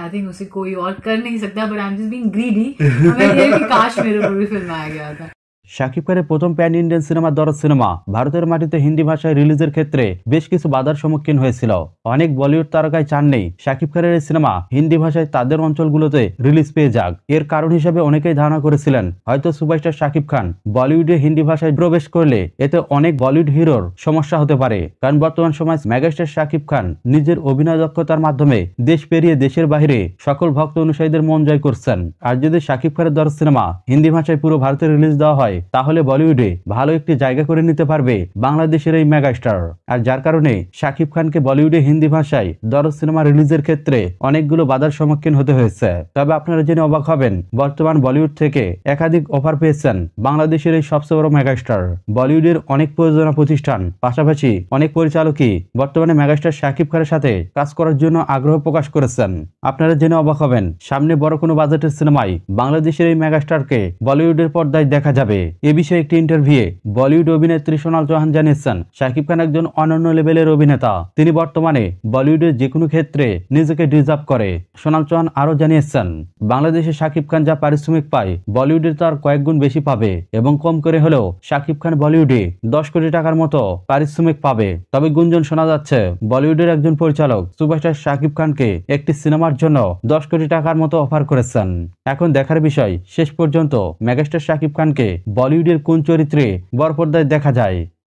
I think उसे कोई और कर नहीं सकता, but I am just being greedy. मैं ये कि काश मेरे ऊपर भी फिल्माया गया था। শাকিব খানের প্রথম প্যান ইন্ডিয়ান সিনেমা দরদ সিনেমা ভারতের মাটিতে হিন্দি ভাষায় রিলিজের ক্ষেত্রে বেশ কিছু বাধার সম্মুখীন হয়েছিল। অনেক বলিউড তারকাই চাননি শাকিব খানের এই সিনেমা হিন্দি ভাষায় তাদের অঞ্চলগুলোতে রিলিজ পেয়ে যাক। এর কারণ হিসেবে অনেকেই ধারণা করেছিলেন হয়তো সুপারস্টার শাকিব খান বলিউডে হিন্দি ভাষায় প্রবেশ করলে এতে অনেক বলিউড হিরোর সমস্যা হতে পারে, কারণ বর্তমান সময় মেগাস্টার শাকিব খান নিজের অভিনয় দক্ষতার মাধ্যমে দেশ পেরিয়ে দেশের বাইরে সকল ভক্ত অনুসারীদের মন জয় করছেন। আর যদি শাকিব খানের দরদ সিনেমা হিন্দি ভাষায় পুরো ভারতে রিলিজ দেওয়া হয় তাহলে বলিউডে ভালো একটি জায়গা করে নিতে পারবে বাংলাদেশের এই মেগাস্টার। আর যার কারণে শাকিব খানকে বলিউডে হিন্দি ভাষায় দরদ সিনেমা রিলিজের ক্ষেত্রে অনেকগুলো বাধার সম্মুখীন হতে হয়েছে। তবে আপনারা জেনে অবাক হবেন বর্তমান বলিউড থেকে একাধিক অফার পেয়েছেন বাংলাদেশের এই সবচেয়ে বড় মেগাস্টার। বলিউডের অনেক প্রযোজনা প্রতিষ্ঠান পাশাপাশি অনেক পরিচালকই বর্তমানে মেগাস্টার শাকিব খানের সাথে কাজ করার জন্য আগ্রহ প্রকাশ করেছেন। আপনারা জেনে অবাক হবেন সামনে বড় কোনো বাজেটের সিনেমায় বাংলাদেশের এই মেগাস্টারকে বলিউডের পর্দায় দেখা যাবে। এ বিষয়ে একটি ইন্টারভিউয়ে বলিউড অভিনেত্রী সোনাল চৌহান জানিয়েছেন শাকিব খান একজন অনন্য লেভেলের অভিনেতা, তিনি বর্তমানে বলিউডের যে কোনো ক্ষেত্রে নিজেকে ডিজার্ভ করে। সোনাল চৌহান আরো জানিয়েছেন বাংলাদেশে শাকিব খান যা পারিশ্রমিক পায় বলিউডে তার কয়েক গুণ বেশি পাবে এবং কম করে হলেও শাকিব খান বলিউডে 10 কোটি টাকার মতো পারিশ্রমিক পাবে। তবে গুঞ্জন শোনা যাচ্ছে বলিউডের একজন পরিচালক সুপারস্টার শাকিব খানকে একটি সিনেমার জন্য 10 কোটি টাকার মতো অফার করেছেন। এখন দেখার বিষয় শেষ পর্যন্ত মেগাস্টার শাকিব খানকে বলিউডের কোন চরিত্রে বড় পর্দায় দেখা যায়।